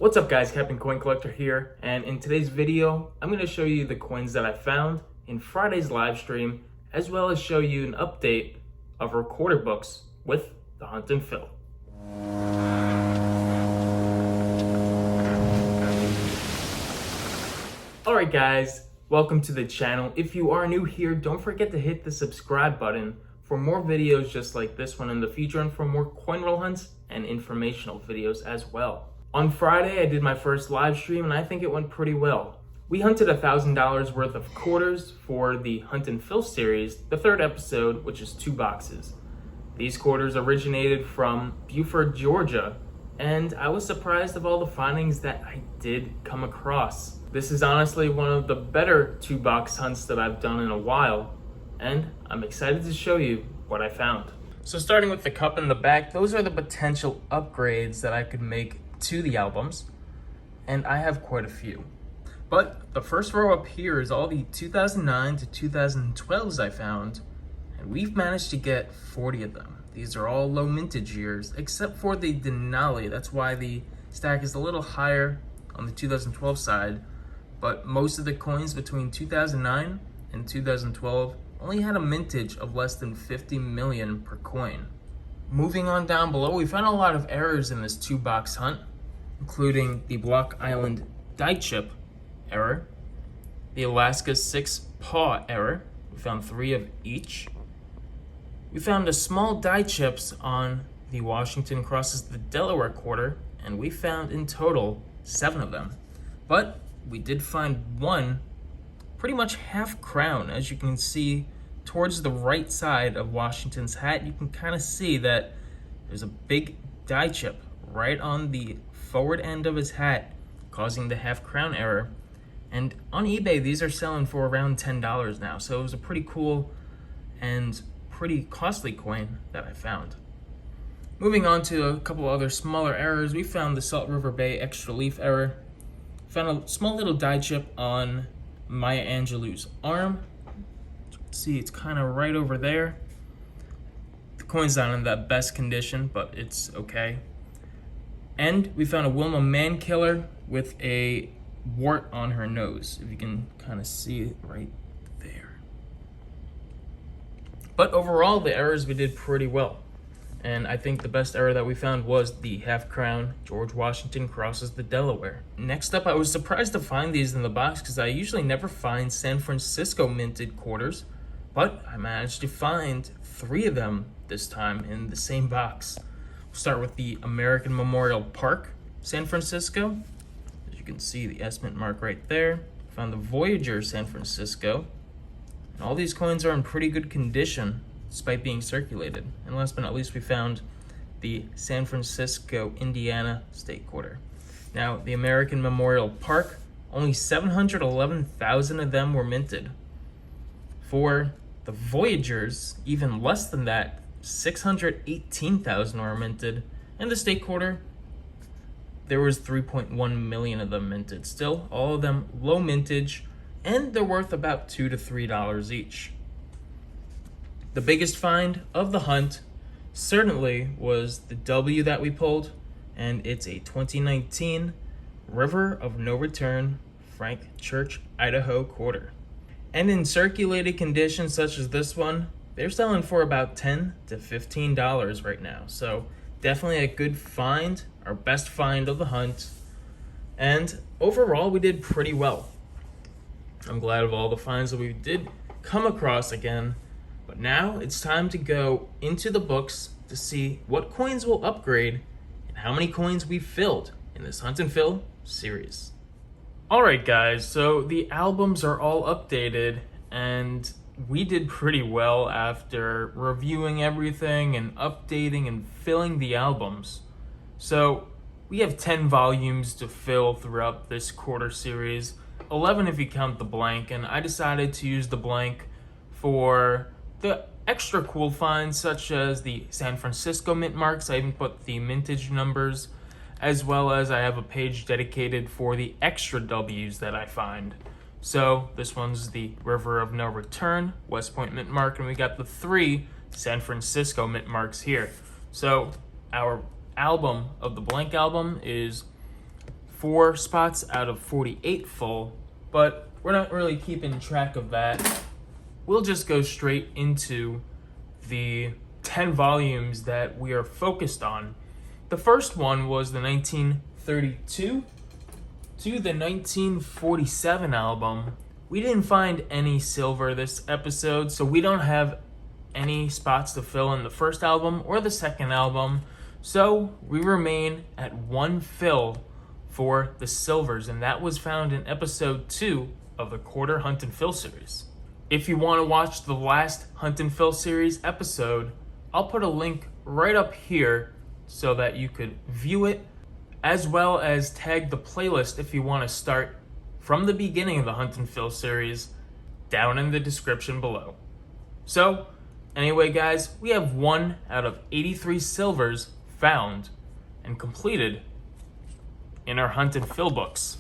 What's up guys, Captain Coin Collector here, and in today's video, I'm going to show you the coins that I found in Friday's live stream, as well as show you an update of recorder books with the Hunt and Fill. Alright guys, welcome to the channel. If you are new here, don't forget to hit the subscribe button for more videos just like this one in the future and for more coin roll hunts and informational videos as well. On Friday, I did my first live stream and I think it went pretty well. We hunted $1,000 worth of quarters for the Hunt and Fill series, the third episode, which is 2 boxes. These quarters originated from Beaufort, Georgia, and I was surprised of all the findings that I did come across. This is honestly one of the better 2-box hunts that I've done in a while, and I'm excited to show you what I found. So starting with the cup in the back, those are the potential upgrades that I could make to the albums, and I have quite a few. But the first row up here is all the 2009 to 2012s I found, and we've managed to get 40 of them. These are all low mintage years, except for the Denali. That's why the stack is a little higher on the 2012 side, but most of the coins between 2009 and 2012 only had a mintage of less than 50 million per coin. Moving on down below, we found a lot of errors in this 2-box hunt, including the Block Island die chip error, the Alaska 6 paw error. We found 3 of each. We found a small die chips on the Washington crosses the Delaware quarter, and we found in total 7 of them. But we did find one pretty much half crown. As you can see towards the right side of Washington's hat, you can kind of see that there's a big die chip right on the forward end of his hat, causing the half crown error. And on eBay, these are selling for around $10 now. So it was a pretty cool and pretty costly coin that I found. Moving on to a couple other smaller errors, we found the Salt River Bay extra leaf error. Found a small little die chip on Maya Angelou's arm. See, it's kind of right over there. The coin's not in that best condition, but it's okay. And we found a Wilma Mankiller with a wart on her nose, if you can kind of see it right there. But overall, the errors we did pretty well. And I think the best error that we found was the half crown George Washington crosses the Delaware. Next up, I was surprised to find these in the box because I usually never find San Francisco minted quarters, but I managed to find 3 of them this time in the same box. We'll start with the American Memorial Park, San Francisco. As you can see, the S mint mark right there. Found the Voyager San Francisco. And all these coins are in pretty good condition despite being circulated. And last but not least, we found the San Francisco, Indiana State Quarter. Now, the American Memorial Park, only 711,000 of them were minted. For the Voyagers, even less than that, 618,000 were minted. And the State Quarter, there was 3.1 million of them minted. Still, all of them low mintage, and they're worth about $2 to $3 each. The biggest find of the hunt certainly was the W that we pulled, and it's a 2019 River of No Return Frank Church, Idaho quarter. And in circulated conditions such as this one, they're selling for about $10 to $15 right now. So definitely a good find, our best find of the hunt. And overall, we did pretty well. I'm glad of all the finds that we did come across again. But now it's time to go into the books to see what coins will upgrade and how many coins we've filled in this Hunt and Fill series. Alright guys, so the albums are all updated and we did pretty well after reviewing everything and updating and filling the albums. So we have 10 volumes to fill throughout this quarter series, 11 if you count the blank, and I decided to use the blank for the extra cool finds such as the San Francisco mint marks. I even put the mintage numbers, as well as I have a page dedicated for the extra W's that I find. So this one's the River of No Return, West Point mint mark, and we got the 3 San Francisco mint marks here. So our album of the blank album is 4 spots out of 48 full, but we're not really keeping track of that. We'll just go straight into the 10 volumes that we are focused on. The first one was the 1932 to the 1947 album. We didn't find any silver this episode, so we don't have any spots to fill in the first album or the second album, so we remain at 1 fill for the silvers, and that was found in episode 2 of the Quarter Hunt and Fill series. If you want to watch the last Hunt and Fill series episode, I'll put a link right up here so that you could view it, as well as tag the playlist if you want to start from the beginning of the Hunt and Fill series down in the description below. So, anyway guys, we have 1 out of 83 silvers found and completed in our Hunt and Fill books.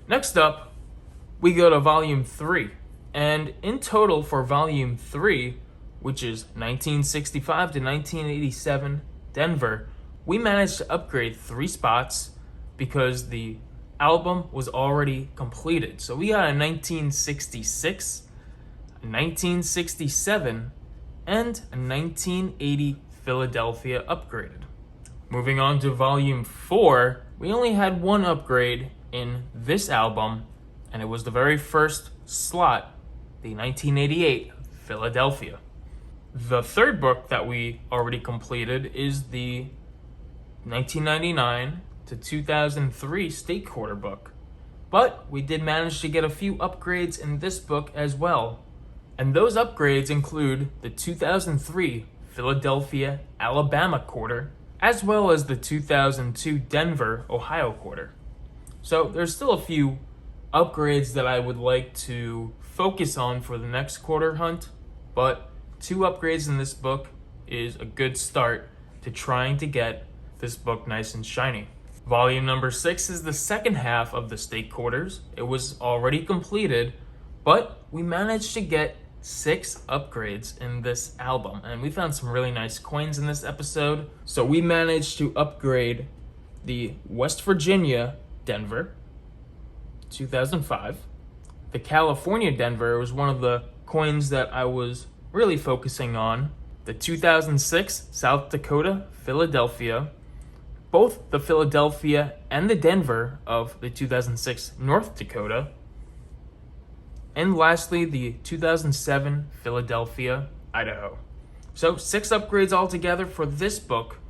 Next up, we go to volume 3, and in total for volume 3, which is 1965 to 1987 Denver, we managed to upgrade 3 spots because the album was already completed. So we got a 1966, a 1967, and a 1980 Philadelphia upgraded. Moving on to volume 4, we only had 1 upgrade in this album, and it was the very first slot, the 1988 Philadelphia. The third book that we already completed is the 1999 to 2003 State Quarter book. But we did manage to get a few upgrades in this book as well. And those upgrades include the 2003 Philadelphia, Alabama Quarter, as well as the 2002 Denver, Ohio Quarter. So there's still a few upgrades that I would like to focus on for the next quarter hunt, but 2 upgrades in this book is a good start to trying to get this book nice and shiny. Volume number 6 is the second half of the State Quarters. It was already completed, but we managed to get 6 upgrades in this album, and we found some really nice coins in this episode. So we managed to upgrade the West Virginia Denver, 2005. The California Denver was one of the coins that I was really focusing on. The 2006 South Dakota Philadelphia, both the Philadelphia and the Denver of the 2006 North Dakota, and lastly the 2007 Philadelphia, Idaho. So 6 upgrades altogether for this book.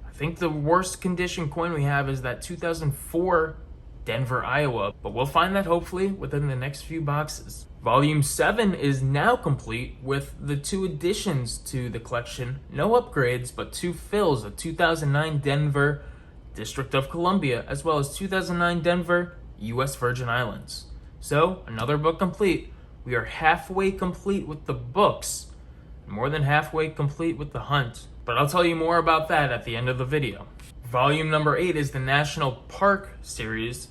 I think the worst condition coin we have is that 2004 Denver, Iowa, but we'll find that hopefully within the next few boxes. Volume 7 is now complete with the 2 additions to the collection. No upgrades, but 2 fills, a 2009 Denver, District of Columbia, as well as 2009 Denver, U.S. Virgin Islands. So, another book complete. We are halfway complete with the books, more than halfway complete with the hunt. But I'll tell you more about that at the end of the video. Volume number 8 is the National Park series,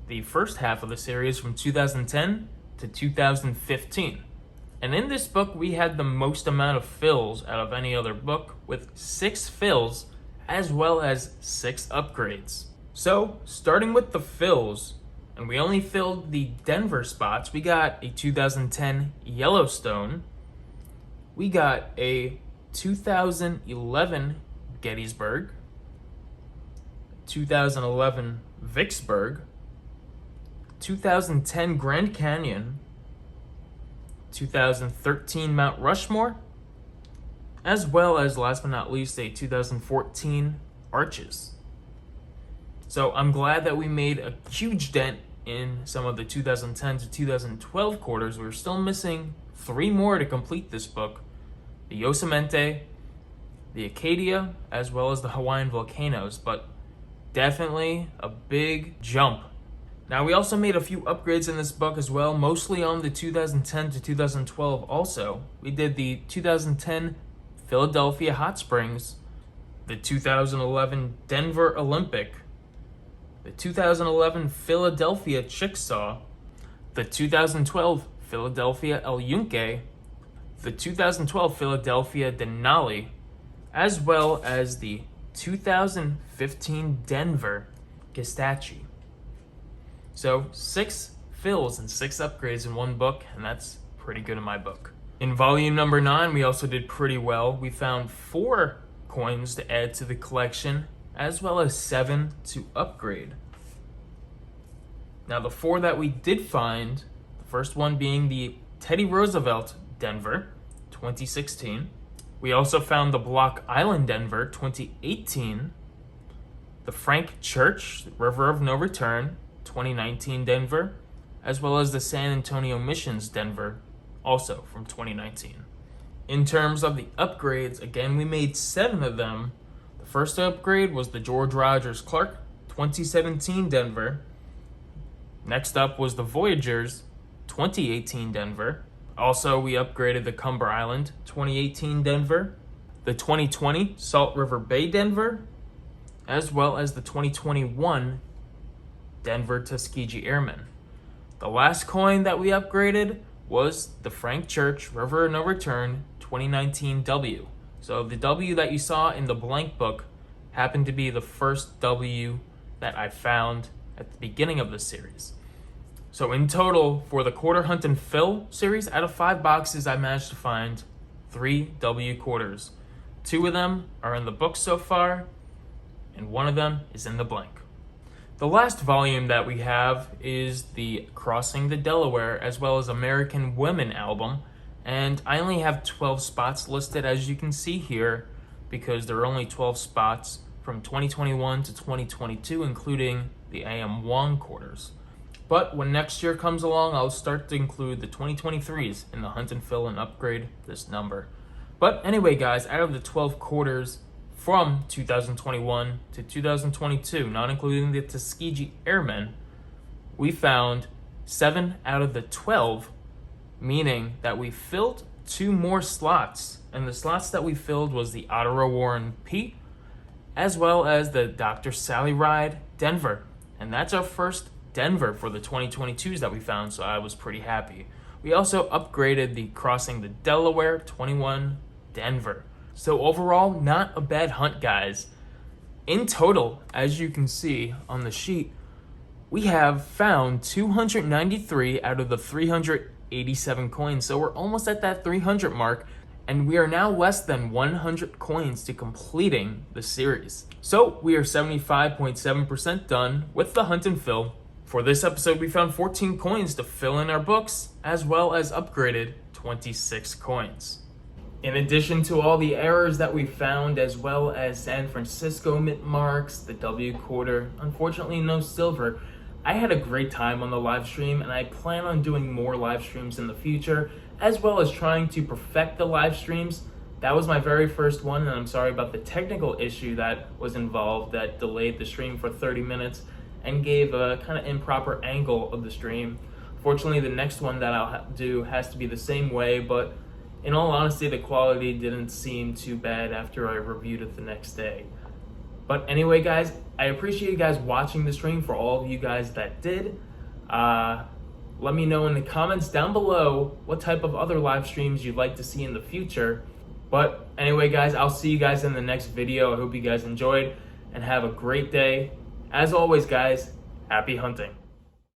the first half of the series from 2010 to 2015. And in this book, we had the most amount of fills out of any other book, with 6 fills as well as 6 upgrades. So, starting with the fills, and we only filled the Denver spots, we got a 2010 Yellowstone, we got a 2011 Gettysburg, 2011 Vicksburg, 2010 Grand Canyon, 2013 Mount Rushmore, as well as, last but not least, a 2014 Arches. So I'm glad that we made a huge dent in some of the 2010 to 2012 quarters. We're still missing 3 more to complete this book: the Yosemite, the Acadia, as well as the Hawaiian volcanoes, but definitely a big jump. Now, we also made a few upgrades in this book as well, mostly on the 2010 to 2012 also. We did the 2010 Philadelphia Hot Springs, the 2011 Denver Olympic, the 2011 Philadelphia Chickasaw, the 2012 Philadelphia El Yunque, the 2012 Philadelphia Denali, as well as the 2015 Denver Gestaci. So 6 fills and 6 upgrades in one book, and that's pretty good in my book. In volume number 9, we also did pretty well. We found 4 coins to add to the collection, as well as 7 to upgrade. Now the 4 that we did find, the first one being the Teddy Roosevelt Denver 2016. We also found the Block Island Denver 2018, the Frank Church River of No Return 2019 Denver, as well as the San Antonio Missions Denver, also from 2019. In terms of the upgrades, again, we made 7 of them. The first upgrade was the George Rogers Clark 2017 Denver. Next up was the Voyagers 2018 Denver. Also, we upgraded the Cumber Island 2018 Denver, the 2020 Salt River Bay Denver, as well as the 2021 Denver Tuskegee Airmen. The last coin that we upgraded was the Frank Church River of No Return 2019 W. So the W that you saw in the blank book happened to be the first W that I found at the beginning of the series. So in total, for the quarter hunt and fill series, out of 5 boxes, I managed to find 3 W quarters. 2 of them are in the book so far, and 1 of them is in the blank. The last volume that we have is the Crossing the Delaware, as well as American Women album, and I only have 12 spots listed, as you can see here, because there are only 12 spots from 2021 to 2022, including the A.M. Wong quarters. But when next year comes along, I'll start to include the 2023s in the hunt and fill and upgrade this number. But anyway, guys, out of the 12 quarters from 2021 to 2022, not including the Tuskegee Airmen, we found 7 out of the 12, meaning that we filled 2 more slots. And the slots that we filled was the Ottawa Warren P, as well as the Dr. Sally Ride Denver. And that's our first Denver for the 2022s that we found, so I was pretty happy. We also upgraded the Crossing the Delaware 21 Denver. So overall, not a bad hunt, guys. In total, as you can see on the sheet, we have found 293 out of the 387 coins. So we're almost at that 300 mark, and we are now less than 100 coins to completing the series. So we are 75.7% done with the hunt and fill. For this episode, we found 14 coins to fill in our books, as well as upgraded 26 coins. In addition to all the errors that we found, as well as San Francisco mint marks, the W quarter, unfortunately no silver, I had a great time on the live stream, and I plan on doing more live streams in the future, as well as trying to perfect the live streams. That was my very first one, and I'm sorry about the technical issue that was involved that delayed the stream for 30 minutes and gave a kind of improper angle of the stream. Fortunately, the next one that I'll do has to be the same way, but in all honesty, the quality didn't seem too bad after I reviewed it the next day. But anyway, guys, I appreciate you guys watching the stream. For all of you guys that did, let me know in the comments down below what type of other live streams you'd like to see in the future. But anyway, guys, I'll see you guys in the next video. I hope you guys enjoyed and have a great day. As always, guys, happy hunting.